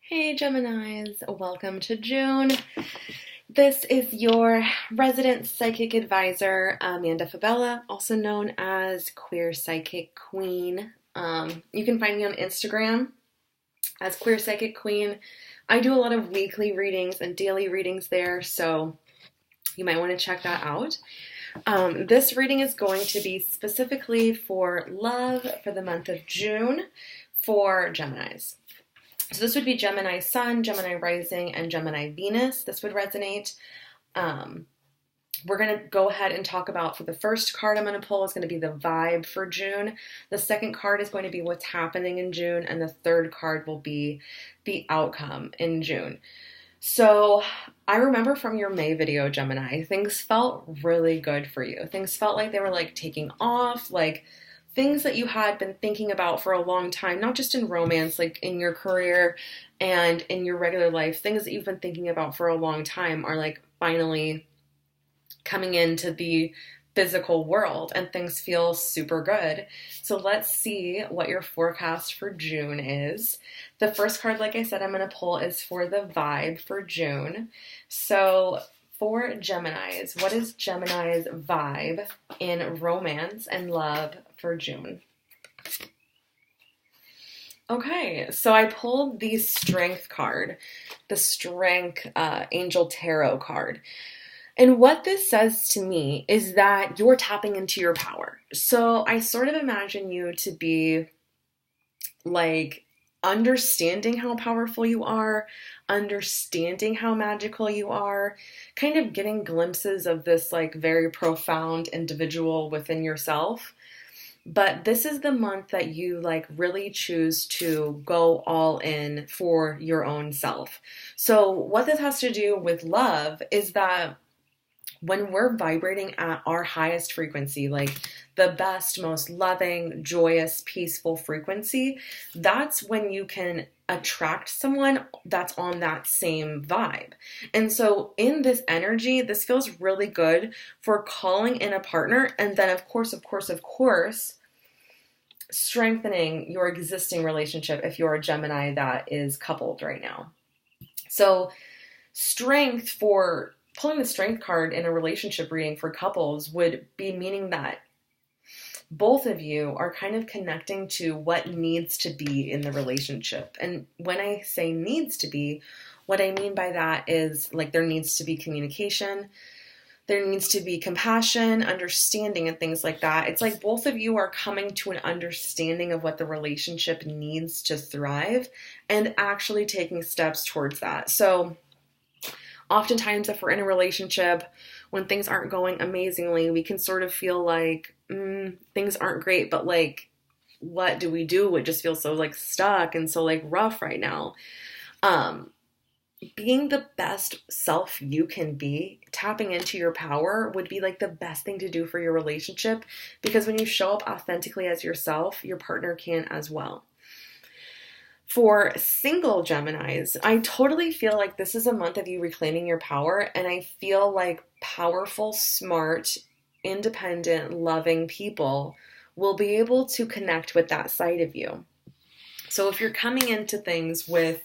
Hey Geminis, welcome to June. This is your resident psychic advisor, Amanda Fabella, also known as Queer Psychic Queen. You can find me on Instagram as Queer Psychic Queen. I do a lot of weekly readings and daily readings there, so you might want to check that out. This reading is going to be specifically for love for the month of June for Geminis. So this would be Gemini Sun, Gemini Rising, and Gemini Venus. This would resonate. We're going to go ahead and talk about, for the first card I'm going to pull is going to be the vibe for June. The second card is going to be what's happening in June, and the third card will be the outcome in June. So I remember from your May video, Gemini, things felt really good for you. Things felt like they were like taking off, like things that you had been thinking about for a long time, not just in romance, like in your career and in your regular life, things that you've been thinking about for a long time are like finally coming into the physical world and things feel super good. So let's see what your forecast for June is. The first card, like I said, I'm going to pull is for the vibe for June. So for Geminis, what is Gemini's vibe in romance and love for June? Okay, so I pulled the Strength card, the Strength Angel Tarot card. And what this says to me is that you're tapping into your power. So I sort of imagine you to be like understanding how powerful you are, understanding how magical you are, kind of getting glimpses of this like very profound individual within yourself. But this is the month that you like really choose to go all in for your own self. So what this has to do with love is that when we're vibrating at our highest frequency, like the best, most loving, joyous, peaceful frequency, that's when you can attract someone that's on that same vibe. And so in this energy, this feels really good for calling in a partner. And then of course, strengthening your existing relationship if you're a Gemini that is coupled right now. So strength for pulling the Strength card in a relationship reading for couples would be meaning that both of you are kind of connecting to what needs to be in the relationship. And when I say needs to be, what I mean by that is like there needs to be communication, there needs to be compassion, understanding, and things like that. It's like both of you are coming to an understanding of what the relationship needs to thrive and actually taking steps towards that. So oftentimes, if we're in a relationship, when things aren't going amazingly, we can sort of feel like things aren't great, but like, what do we do? It just feels so like stuck and so like rough right now. Being the best self you can be, tapping into your power would be like the best thing to do for your relationship, because when you show up authentically as yourself, your partner can as well. For single Geminis, I totally feel like this is a month of you reclaiming your power, and I feel like powerful, smart, independent, loving people will be able to connect with that side of you. So if you're coming into things with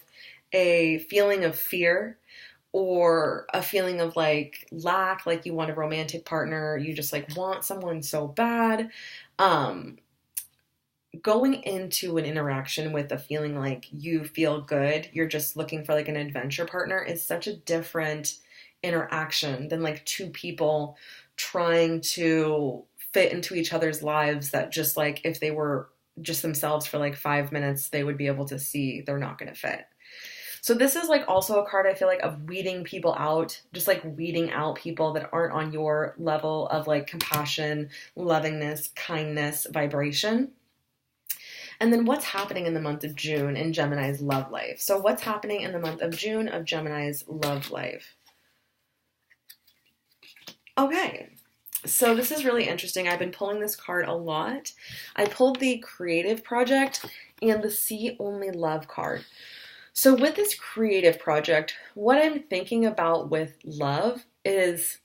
a feeling of fear or a feeling of like lack, like you want a romantic partner, you just like want someone so bad, going into an interaction with a feeling like you feel good, you're just looking for like an adventure partner, is such a different interaction than like two people trying to fit into each other's lives that just like if they were just themselves for like 5 minutes, they would be able to see they're not going to fit. So this is like also a card I feel like of weeding people out, just like weeding out people that aren't on your level of like compassion, lovingness, kindness, vibration. And then what's happening in the month of June in Gemini's love life? So what's happening in the month of June of Gemini's love life? Okay, so this is really interesting. I've been pulling this card a lot. I pulled the Creative Project and the See Only Love card. So with this creative project, what I'm thinking about with love is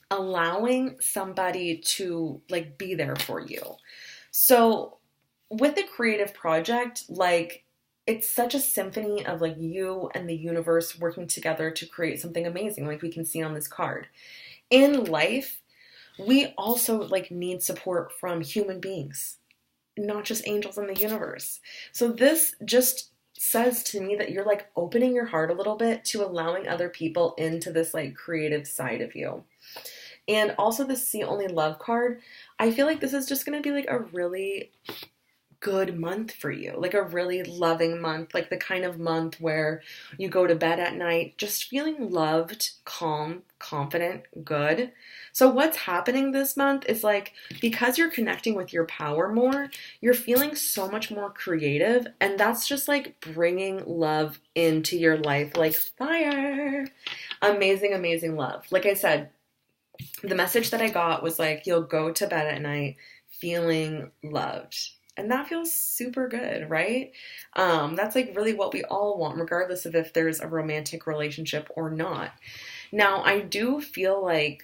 allowing somebody to like be there for you. So with the creative project, like it's such a symphony of like you and the universe working together to create something amazing, like we can see on this card. In life, we also like need support from human beings, not just angels in the universe. So this just says to me that you're like opening your heart a little bit to allowing other people into this like creative side of you. And also the See Only Love card, I feel like this is just going to be like a really good month for you, like a really loving month, like the kind of month where you go to bed at night just feeling loved, calm, confident, good. So what's happening this month is like because you're connecting with your power more, you're feeling so much more creative, and that's just like bringing love into your life like fire. Amazing, amazing love. Like I said, the message that I got was like you'll go to bed at night feeling loved. And that feels super good, right? That's like really what we all want, regardless of if there's a romantic relationship or not. Now, I do feel like,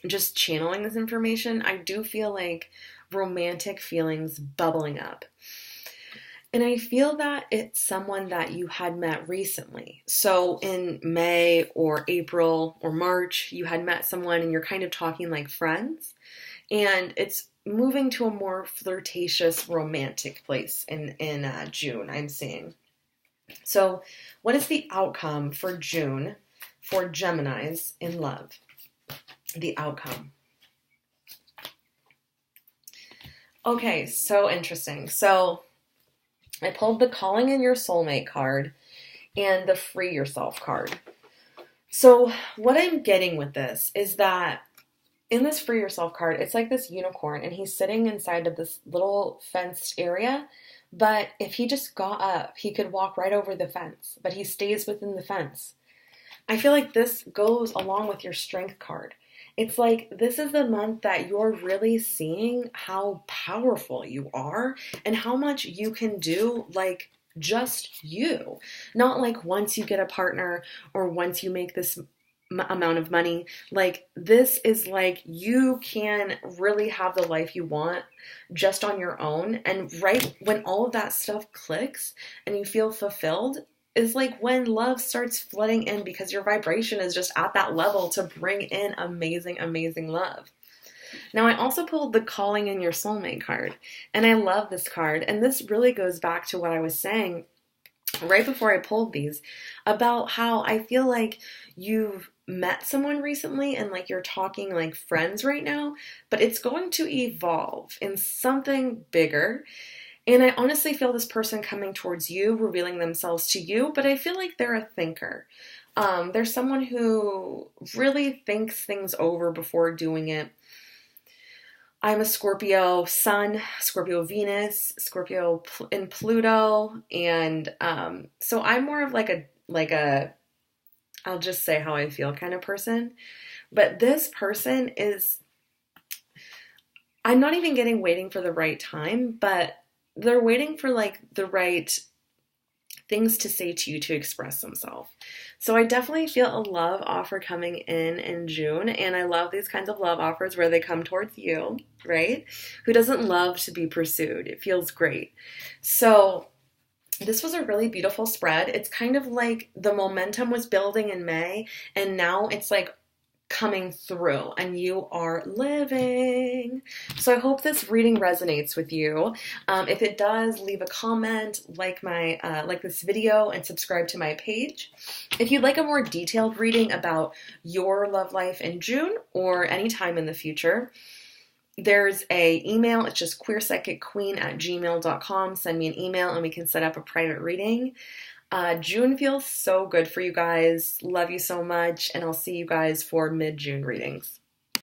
just channeling this information, I do feel like romantic feelings bubbling up. And I feel that it's someone that you had met recently. So in May or April or March, you had met someone and you're kind of talking like friends. And it's moving to a more flirtatious, romantic place in June, I'm seeing. So what is the outcome for June for Geminis in love? The outcome. Okay, so interesting. So I pulled the Calling in Your Soulmate card and the Free Yourself card. So what I'm getting with this is that in this Free Yourself card, it's like this unicorn, and he's sitting inside of this little fenced area. But if he just got up, he could walk right over the fence, but he stays within the fence. I feel like this goes along with your Strength card. It's like this is the month that you're really seeing how powerful you are and how much you can do, like just you. Not like once you get a partner or once you make this amount of money. Like this is like you can really have the life you want just on your own. And right when all of that stuff clicks and you feel fulfilled is like when love starts flooding in because your vibration is just at that level to bring in amazing, amazing love. Now, I also pulled the Calling in Your Soulmate card, and I love this card. And this really goes back to what I was saying right before I pulled these about how I feel like you've met someone recently and like you're talking like friends right now, but it's going to evolve in something bigger. And I honestly feel this person coming towards you, revealing themselves to you, but I feel like they're a thinker. There's someone who really thinks things over before doing it. I'm a Scorpio Sun, Scorpio Venus, Scorpio in Pluto, and so I'm more of like a I'll just say how I feel kind of person. But this person is, I'm not even getting waiting for the right time, but they're waiting for like the right things to say to you to express themselves. So I definitely feel a love offer coming in June, and I love these kinds of love offers where they come towards you, right? Who doesn't love to be pursued? It feels great. So this was a really beautiful spread. It's kind of like the momentum was building in May, and now it's like coming through and you are living. So I hope this reading resonates with you. If it does, leave a comment, like this video, and subscribe to my page. If you'd like a more detailed reading about your love life in June or any time in the future, there's a email. It's just queerpsychicqueen@gmail.com. Send me an email and we can set up a private reading. June feels so good for you guys. Love you so much, and I'll see you guys for mid-June readings.